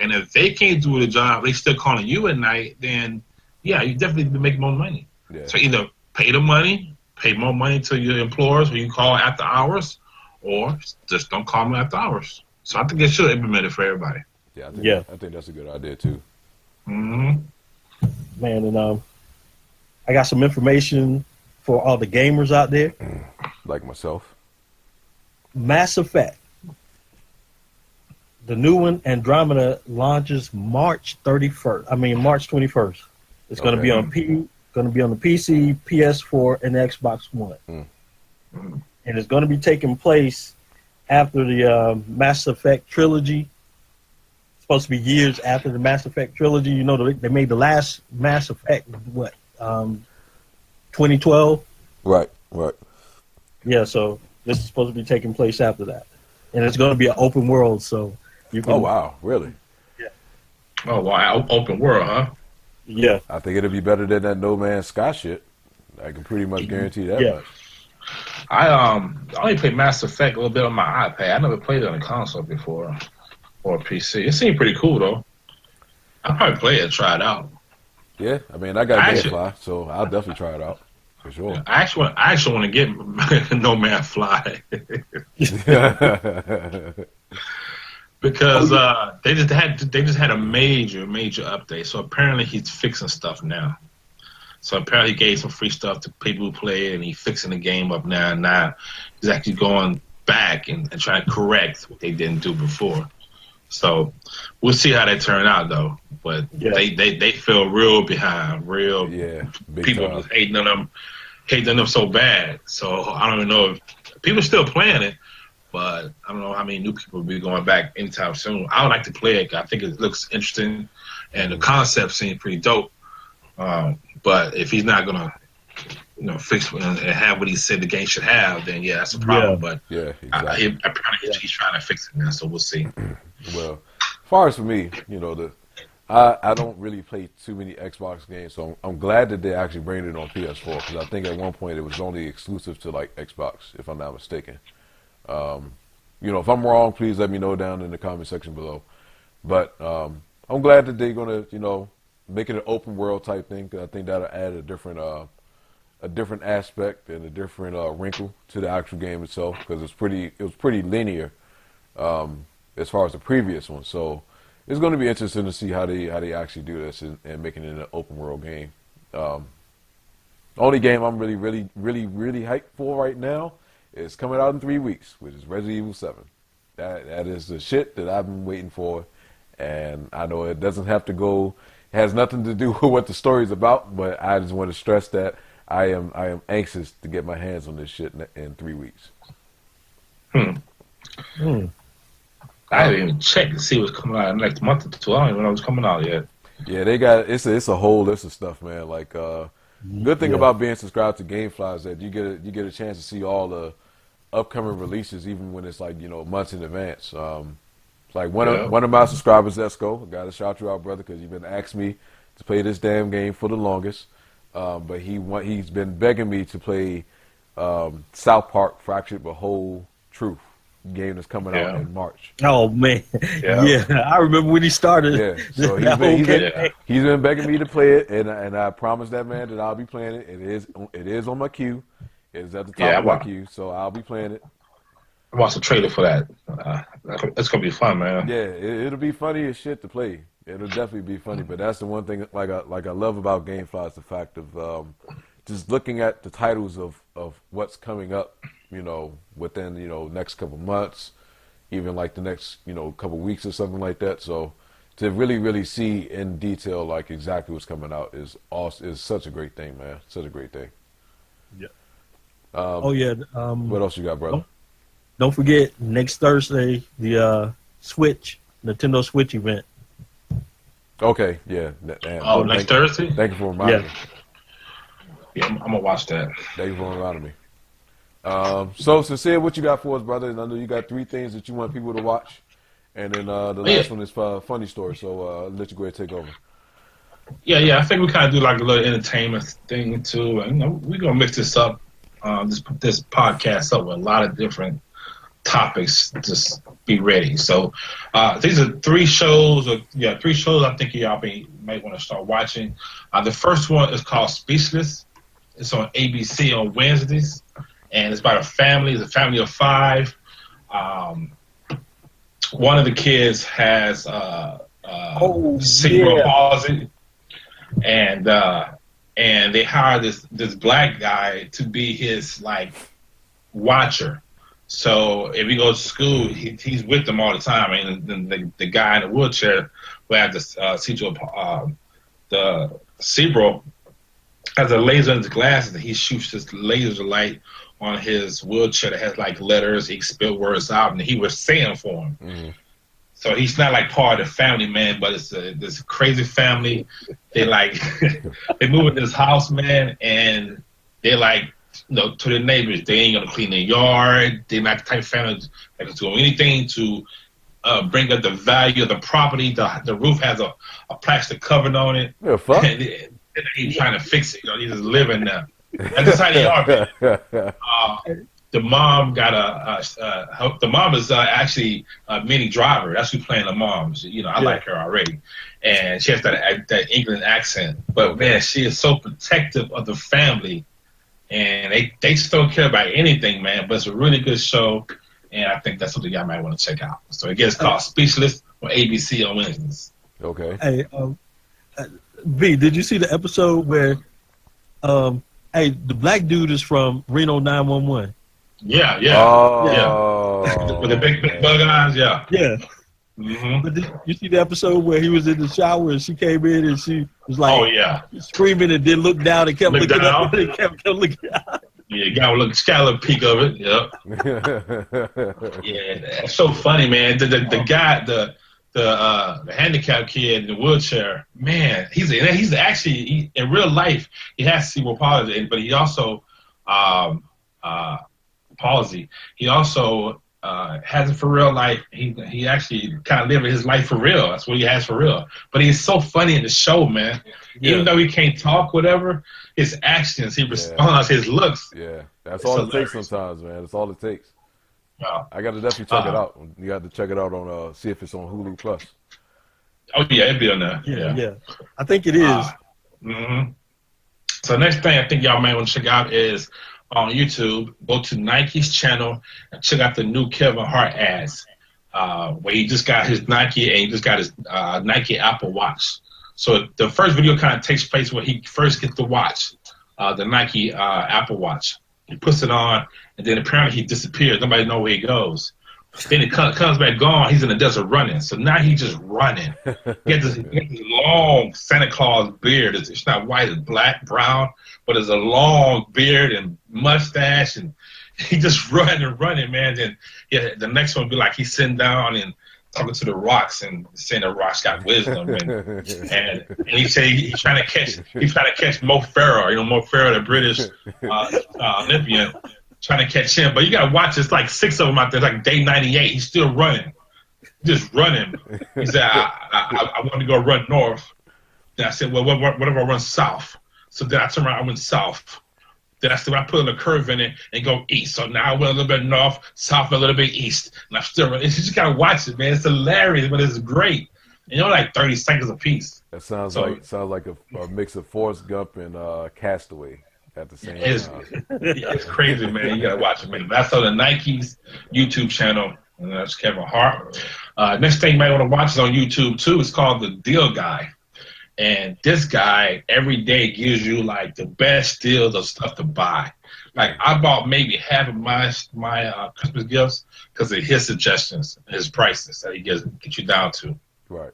And if they can't do the job, they still calling you at night, then, yeah, you definitely need to make more money. Yeah. So either pay the money, pay more money to your employers when you call after hours, or just don't call them after hours. So I think it should implement it for everybody. Yeah, I think that's a good idea, too. Man, and I got some information for all the gamers out there. Like myself. Mass Effect. The new one, Andromeda, launches March 21st. It's going to be on the PC, PS4, and Xbox One. And it's going to be taking place after the Mass Effect trilogy. It's supposed to be years after the Mass Effect trilogy. They made the last Mass Effect, 2012? Right. Yeah, so this is supposed to be taking place after that. And it's going to be an open world, so you can... Oh, wow. Really? Yeah. Oh, wow. Open world, huh? Yeah. I think it'll be better than that No Man's Sky shit. I can pretty much guarantee that much. I only played Mass Effect a little bit on my iPad. I never played it on a console before or a PC. It seemed pretty cool, though. I'll probably play it and try it out. Yeah, I mean, I got Gamefly, so I'll definitely try it out. For sure. I actually want to get No Man's Fly. Because they just had a major update. So apparently he's fixing stuff now. So apparently he gave some free stuff to people who play it, and he's fixing the game up now. And now he's actually going back and trying to correct what they didn't do before. So we'll see how they turn out, though. But they feel real behind, people time. just hating on them so bad. So I don't even know if people are still playing it, but I don't know how many new people will be going back anytime soon. I would like to play it. I think it looks interesting, and the concept seems pretty dope. But if he's not gonna, fix and have what he said the game should have, then that's a problem. But exactly. Apparently he's trying to fix it now, so we'll see. Well, as far as for me, I don't really play too many Xbox games, so I'm glad that they actually bring it on PS4, because I think at one point it was only exclusive to like Xbox, if I'm not mistaken. If I'm wrong, please let me know down in the comment section below. But I'm glad that they're gonna, make it an open world type thing, because I think that'll add a different aspect and a different wrinkle to the actual game itself, because it was pretty linear as far as the previous one. So it's going to be interesting to see how they actually do this and making it an open world game. Only game I'm really hyped for right now is coming out in 3 weeks, which is Resident Evil 7. That is the shit that I've been waiting for, and I know it doesn't have to go. It has nothing to do with what the story's about, but I just want to stress that I am anxious to get my hands on this shit in 3 weeks. I didn't even check to see what's coming out in the next month or two. I don't even know what's coming out yet. Yeah, they got it's a whole list of stuff, man. Like good thing about being subscribed to GameFly is that you get a chance to see all the upcoming releases, even when it's like months in advance. Like one of my subscribers, Esco, I gotta shout you out, brother, because you've been asking me to play this damn game for the longest. But he's been begging me to play South Park: Fractured but Whole Truth game that's coming out in March. Oh man, yeah, I remember when he started. Yeah, so he's been begging me to play it, and I promised that man that I'll be playing it. It is on my queue. It's at the top of my queue, so I'll be playing it. I watched the trailer for that. It's gonna be fun, man. Yeah, it'll be funny as shit to play. It'll definitely be funny. But that's the one thing like I love about GameFly is the fact of just looking at the titles of what's coming up, within next couple months, even like the next couple weeks or something like that. So to really see in detail like exactly what's coming out is such a great thing, man. Such a great thing. Yeah. What else you got, brother? Don't forget next Thursday the Nintendo Switch event. Okay, yeah. Next Thursday? Thank you for reminding me. Yeah, I'm gonna watch that. Thank you for reminding me. So Sincere, what you got for us, brother? And I know you got 3 things that you want people to watch, and then the last one is funny story. So I'll let you go ahead and take over. Yeah. I think we kind of do like a little entertainment thing too. And, we're gonna mix this up, this podcast up with a lot of different topics. Just be ready. So these are 3 shows. 3 shows I think y'all might want to start watching. The first one is called Speechless. It's on ABC on Wednesdays, and it's about a family. It's a family of 5. One of the kids has cerebral palsy, and they hire this black guy to be his watcher. So if he goes to school, he's with them all the time. And the guy in the wheelchair who had the cerebral has a laser in his glasses, and he shoots this laser light on his wheelchair that has letters. He can spell words out, and he was saying for him. Mm-hmm. So he's not part of the family, man, but it's this crazy family. They they move into this house, man, and they're to the neighbors, they ain't gonna clean their yard. They're not the type of family that can do anything to bring up the value of the property. The roof has a plastic covering on it. Yeah, fuck. He's trying to fix it. He's just living there. That's just how they are, man. The mom got the mom is actually a mini driver. That's who's playing the mom. I like her already, and she has that England accent. But man, she is so protective of the family, and they just don't care about anything, man. But it's a really good show, and I think that's something y'all might want to check out. So it gets called Speechless on ABC on Wednesdays. Okay. Hey, V, did you see the episode where, the black dude is from Reno 911? Yeah. With the big bug eyes, yeah. Mm-hmm. But did you see the episode where he was in the shower and she came in and she was screaming and then looked down and kept looking up and kept looking up? Yeah, you gotta look scallop peek of it. Yep. Yeah, that's so funny, man. The guy, the handicapped kid in the wheelchair, man, he's actually in real life he has cerebral palsy, but he also palsy. He also has it for real life. He actually kind of living his life for real. That's what he has for real. But he's so funny in the show, man. Yeah. Even though he can't talk, whatever, his actions, he responds, his looks. Yeah, that's all it takes sometimes, man. That's all it takes. I got to definitely check it out. You got to check it out on see if it's on Hulu Plus. Oh yeah, it'd be on there. Yeah. I think it is. Mm-hmm. So next thing I think y'all might want to check out is on YouTube. Go to Nike's channel and check out the new Kevin Hart ads, where he just got his Nike and he just got his Nike Apple Watch. So the first video kind of takes place where he first gets the watch, the Nike Apple Watch. He puts it on, and then apparently he disappears. Nobody knows where he goes. Then he comes back gone. He's in the desert running. So now he's just running. He has this long Santa Claus beard. It's not white, it's black, brown, but it's a long beard and mustache. And he just running, man. Then the next one will be like he's sitting down and talking to the rocks and saying the rocks got wisdom. And he say he's trying to catch Mo Farah. You know, Mo Farah, the British Olympian. Trying to catch him, but you gotta watch. It's like 6 of them out there. Like day 98, he's still running, just running. He said, "I want to go run north." Then I said, "Well, what if I run south?" So then I turned around, I went south. Then I said, I put a curve in it and go east. So now I went a little bit north, south, a little bit east, and I'm still running. You just gotta watch it, man. It's hilarious, but it's great. And you're like 30 seconds a piece. That sounds like a mix of Forrest Gump and Castaway. At the same time. It's crazy, man. You gotta watch it, man. That's on the Nike's YouTube channel. And that's Kevin Hart. Next thing you might want to watch is on YouTube too. It's called The Deal Guy, and this guy every day gives you like the best deals of stuff to buy. Like I bought maybe half of my Christmas gifts because of his suggestions, his prices that he gets you down to. Right.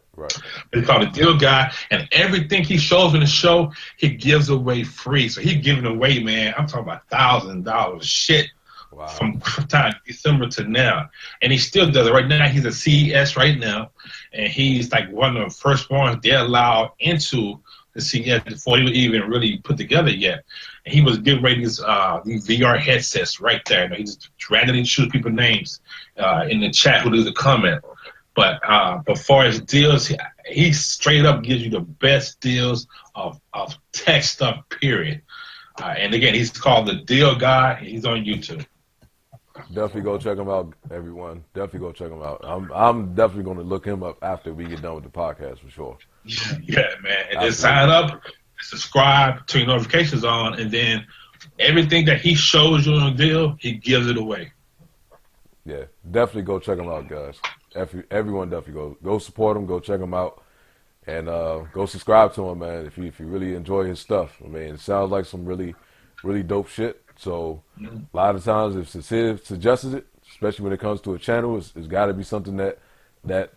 It's called The Deal Guy, and everything he shows in the show, he gives away free. So he's giving away, man, I'm talking about $1,000 shit from time December to now. And he still does it. Right now, he's at CES right now, and he's like one of the first ones they're allowed into the CES before he was even really put together yet. And he was giving away these VR headsets right there. He just randomly shoots people's names in the chat who does a comment. But as far as deals, he straight up gives you the best deals of tech stuff, period. And again, he's called The Deal Guy. He's on YouTube. Definitely go check him out, everyone. Definitely go check him out. I'm definitely going to look him up after we get done with the podcast for sure. Yeah, man. And then sign up, subscribe, turn your notifications on, and then everything that he shows you on the deal, he gives it away. Yeah, definitely go check him out, guys. Everyone definitely go support him, go check him out, and go subscribe to him, man. If you really enjoy his stuff, I mean, it sounds like some really dope shit. So a lot of times, if Sincere suggests it, especially when it comes to a channel, it's got to be something that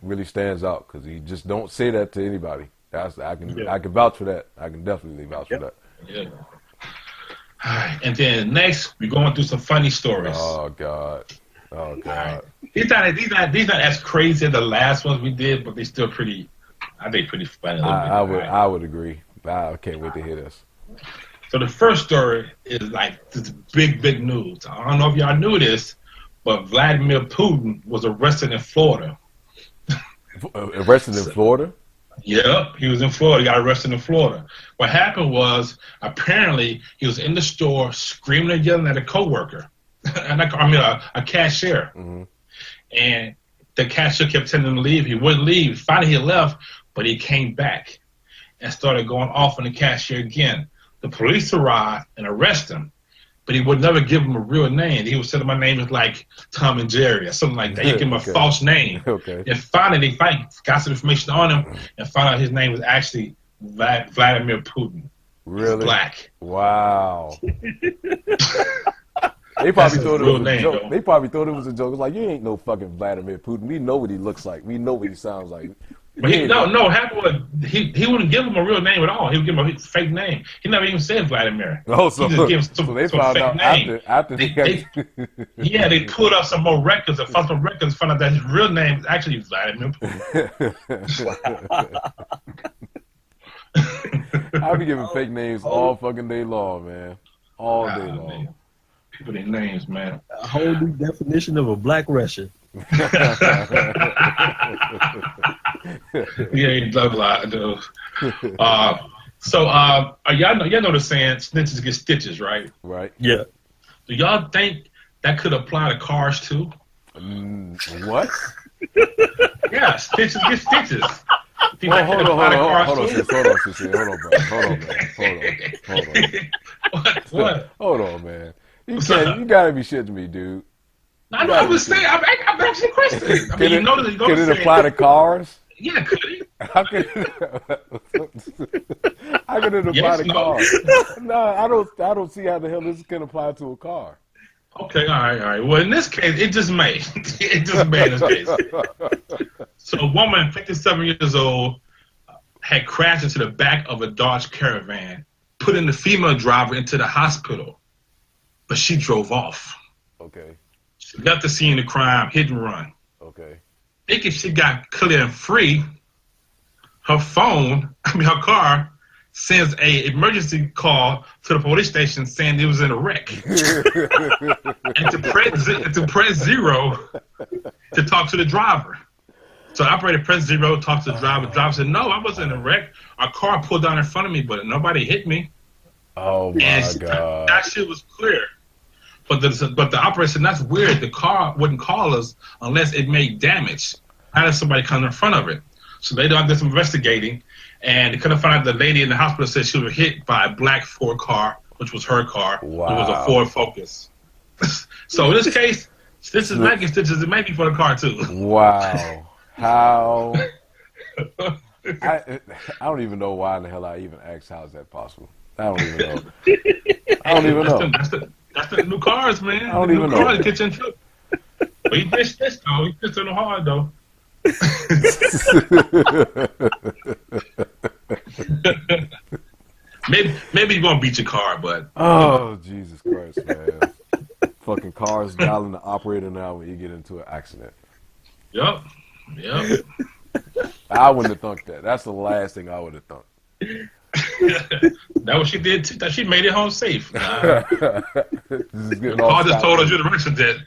really stands out because he just don't say that to anybody. I can vouch for that. I can definitely vouch for that. Yeah. All right, and then next we're going through some funny stories. Oh God. Right. These not as crazy as the last ones we did, but they still pretty. I think pretty funny. I would agree. I can't wait to hear this. So the first story is like this big news. I don't know if y'all knew this, but Vladimir Putin was arrested in Florida. Arrested in Florida? Yep, he was in Florida. He got arrested in Florida. What happened was apparently he was in the store screaming and yelling at a coworker. a cashier. Mm-hmm. And the cashier kept telling him to leave. He wouldn't leave. Finally, he left, but he came back and started going off on the cashier again. The police arrived and arrested him, but he would never give him a real name. He would say, my name is like Tom and Jerry or something like that. He gave him a false name. Okay. And finally, they got some information on him and found out his name was actually Vladimir Putin. Really? He's black. Wow. They probably thought it was a joke. Though. They probably thought it was a joke. It was like, you ain't no fucking Vladimir Putin. We know what he looks like. We know what he sounds like. But he wouldn't give him a real name at all. He would give him a fake name. He never even said Vladimir. Oh, so they found out after they pulled up some more records and found some records, found out that his real name is actually Vladimir Putin. I be giving fake names all fucking day long, man. All day long. Man. People, their names, man. A whole new definition of a black Russian. Yeah, he does a lot, dude. So y'all know the saying, snitches get stitches, right? Right. Yeah. Do y'all think that could apply to cars too? What? Yeah, stitches get stitches. Hold on, What? Hold on, man. You gotta be shitting me, dude. I know. I'm just saying. I'm asking a question. I mean, you know that could it apply to cars? Yeah, could it? How could it apply to cars? No, I don't see how the hell this can apply to a car. Okay, all right, all right. Well, in this case, it just may. It just may in this case. So a woman, 57 years old, had crashed into the back of a Dodge Caravan, putting the female driver into the hospital, but she drove off. Okay. She left the scene of the crime, hit and run. Okay. Thinking she got clear and free, her car sends a emergency call to the police station saying it was in a wreck. and to press zero to talk to the driver. So operator pressed zero, talked to the driver. The driver said, "No, I wasn't in a wreck. Our car pulled down in front of me, but nobody hit me." Oh my God. That shit was clear. But the operator said, "That's weird. The car wouldn't call us unless it made damage. How did somebody come in front of it?" So they did some investigating, and they couldn't find out the lady in the hospital said she was hit by a black Ford car, which was her car. Wow. It was a Ford Focus. So in this case, stitches might get stitches. It may be for the car too. Wow. How? I don't even know why in the hell I even asked how is that possible. I don't even know. I don't even know. That's the new cars, man. I don't even know. Cars, kitchen too. But he pitched this though. He pitched on the hard though. maybe you're gonna beat your car, but oh Jesus Christ, man! Fucking cars dialing the operator now when you get into an accident. Yep. I wouldn't have thunk that. That's the last thing I would have thunk. That what she did too. That she made it home safe. The car just told us you're the accident.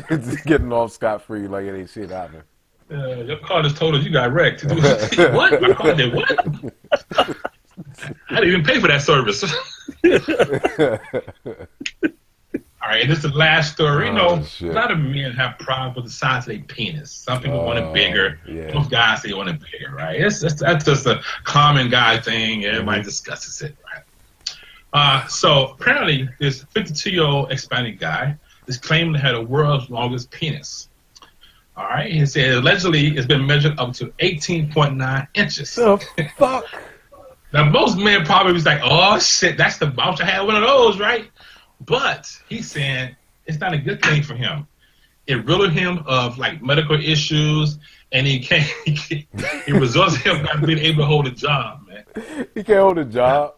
Just getting off scot free like it ain't shit happening. Your car just told us you got wrecked. What? My car did what? I didn't even pay for that service. All right, this is the last story. You know, a lot of men have problems with the size of their penis. Some people want it bigger. Yeah. Most guys say want it bigger, right? That's just a common guy thing. Everybody discusses it, right? So apparently, this 52-year-old Hispanic guy is claiming to have the world's longest penis. All right, he said allegedly it's been measured up to 18.9 inches. The fuck? Now most men probably was like, "Oh shit, that's the boss to have one of those, right?" But he's saying it's not a good thing for him. It riddled him of like medical issues, and he results in him not being able to hold a job, man. He can't hold a job.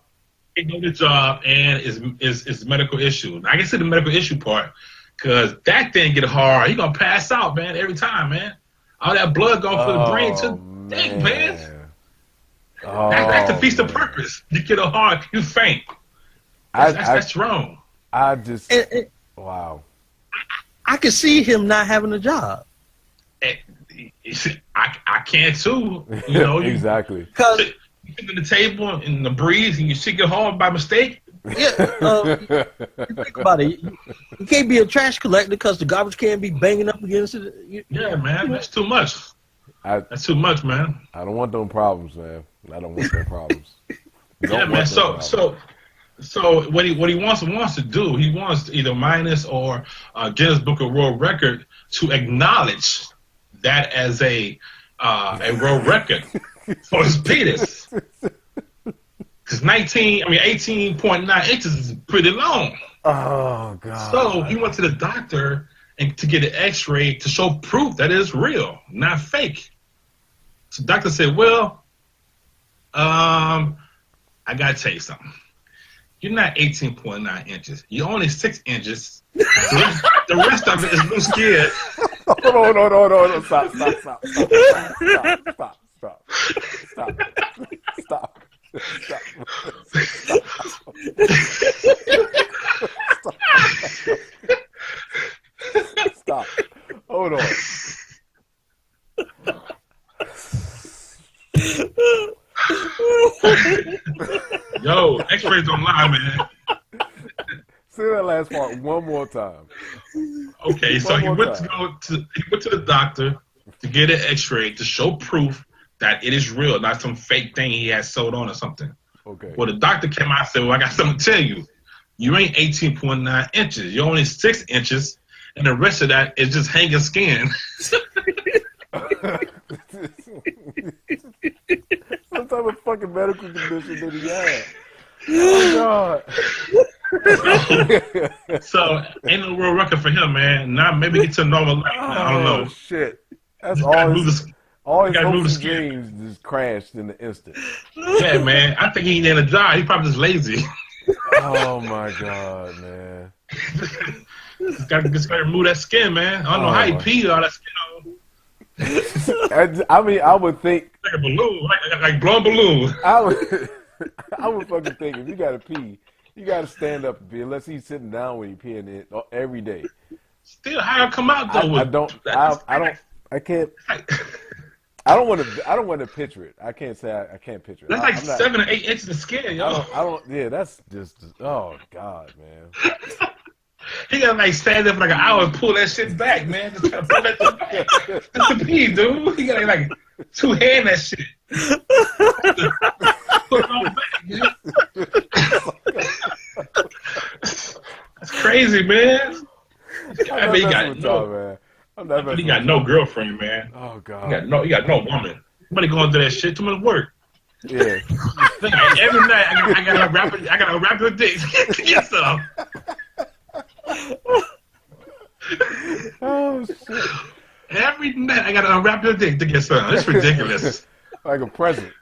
He can't hold a job, and it's medical issue. I can see the medical issue part. Cause that thing get hard, he gonna pass out, man, every time, man. All that blood going for the brain to think, man. That's the piece of purpose. You get a hard, you faint. That's wrong. Wow. I can see him not having a job. I can too. You know, exactly. Because you sit at the table in the breeze and you shake your hard by mistake. Yeah, think about it. You can't be a trash collector because the garbage can be banging up against it. Yeah, man, that's too much. That's too much, man. I don't want them problems, man. I don't want them problems. Yeah, man. So what he wants to do, he wants either Guinness or Guinness Book of World Record to acknowledge that as a world record for his penis. Because 18.9 inches is pretty long. Oh, God. So he went to the doctor and to get an x-ray to show proof that it's real, not fake. So the doctor said, well, I got to tell you something. You're not 18.9 inches. You're only 6 inches. The rest of it is loose skin. Hold on. Stop. Stop. Hold on. Yo, x-rays don't lie, man. Say that last part one more time. Okay, so he went to the doctor to get an x-ray to show proof that it is real, not some fake thing he has sewed on or something. Okay. Well, the doctor came out and said, well, I got something to tell you. You ain't 18.9 inches. You're only 6 inches, and the rest of that is just hanging skin. What type of fucking medical condition did he have? Oh, God. So ain't no world record for him, man. Now maybe get to normal life. I don't know. Shit. That's Just all gotta move his, the- all his gotta move hopes the and skin. dreams just crashed in the instant. Yeah, man. I think he ain't in a job. He probably just lazy. Oh my God, man. Just gotta remove that skin, man. I don't know how he peed all that skin off. I mean, I would think. Like a balloon, like blowing balloon. I would fucking think if you gotta pee, you gotta stand up and pee. Unless he's sitting down when he peeing it every day. Still, how it come out though? I don't want to picture it. I can't say I can't picture it. That's like 7 or 8 inches of skin, yo. I don't. Yeah, that's just. Oh God, man. He gotta like stand there for like an hour and pull that shit back, man. Just try to pull that shit back. That's the pee, dude. He gotta like two-hand that shit. Put it all back, man. That's crazy, man. I mean, he got no girlfriend, man. Oh God. He got no woman. Somebody going through that shit. Too much work. Yeah. Every night I gotta wrap your dick to get some. Oh shit. Every night I gotta unwrap your dick to get some. It's ridiculous. Like a present.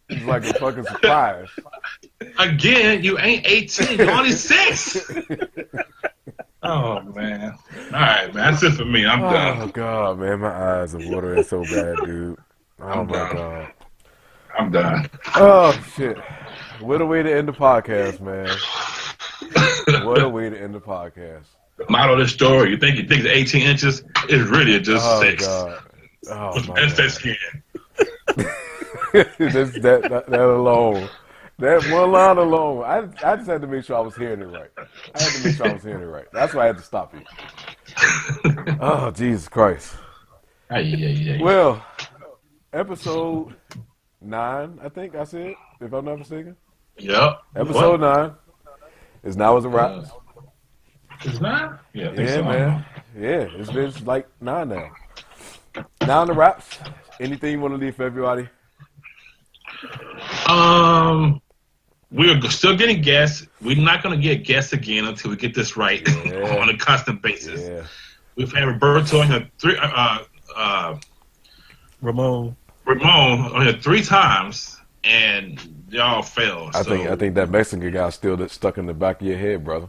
It's like a fucking surprise. Again, you ain't 18. You're only 6. Oh man. All right, man. That's it for me. I'm done. Oh God, man, my eyes are watering so bad, dude. Oh my God. I'm done. Oh shit. What a way to end the podcast, man. What a way to end the podcast. The model of the story, you think it's 18 inches? It's really just 6. God. Oh my That's God. that skin. that alone. That one line alone. I just had to make sure I was hearing it right. That's why I had to stop you. Oh, Jesus Christ. Well, episode 9, I think I said, if I'm not mistaken. Yep. Episode 9 is now as a wrap. It's 9? Yeah, I think Yeah, so. man. Yeah, it's been like 9 now. Now in the wraps. Anything you want to leave for everybody? We're still getting guests. We're not going to get guests again until we get this right on a constant basis. Yeah. We've had Roberto on here Ramon on here 3 times, and y'all failed. I think that Mexican guy still stuck in the back of your head, brother.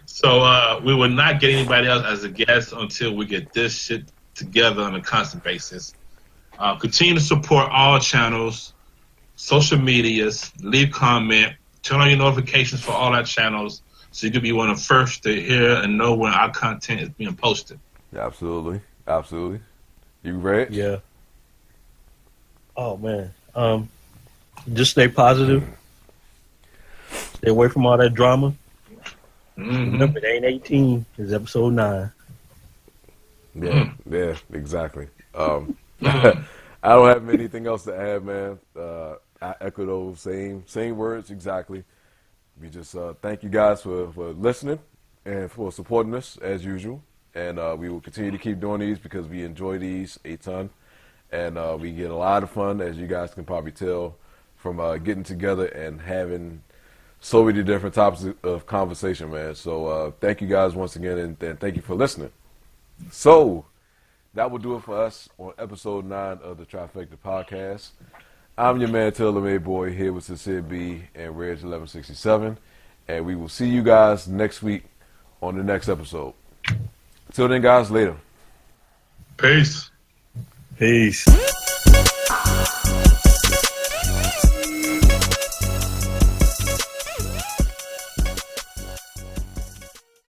So we will not get anybody else as a guest until we get this shit together on a constant basis. Continue to support all channels, social medias, leave comment, turn on your notifications for all our channels so you can be one of the first to hear and know when our content is being posted. Absolutely. Absolutely. You ready? Yeah. Oh man. Just stay positive. Stay away from all that drama. Mm-hmm. Remember, it ain't 18. It's episode 9. Yeah, yeah, exactly. I don't have anything else to add, man. I echo those same words exactly. We just thank you guys for listening and for supporting us as usual. And we will continue to keep doing these because we enjoy these a ton. And we get a lot of fun, as you guys can probably tell, from getting together and having so many different topics of conversation, man. So thank you guys once again, and thank you for listening. So that will do it for us on episode 9 of the Trifecta podcast. I'm your man, Taylor May Boy, here with CincereB and Reg 1167, and we will see you guys next week on the next episode. Till then, guys, later. Peace. Peace.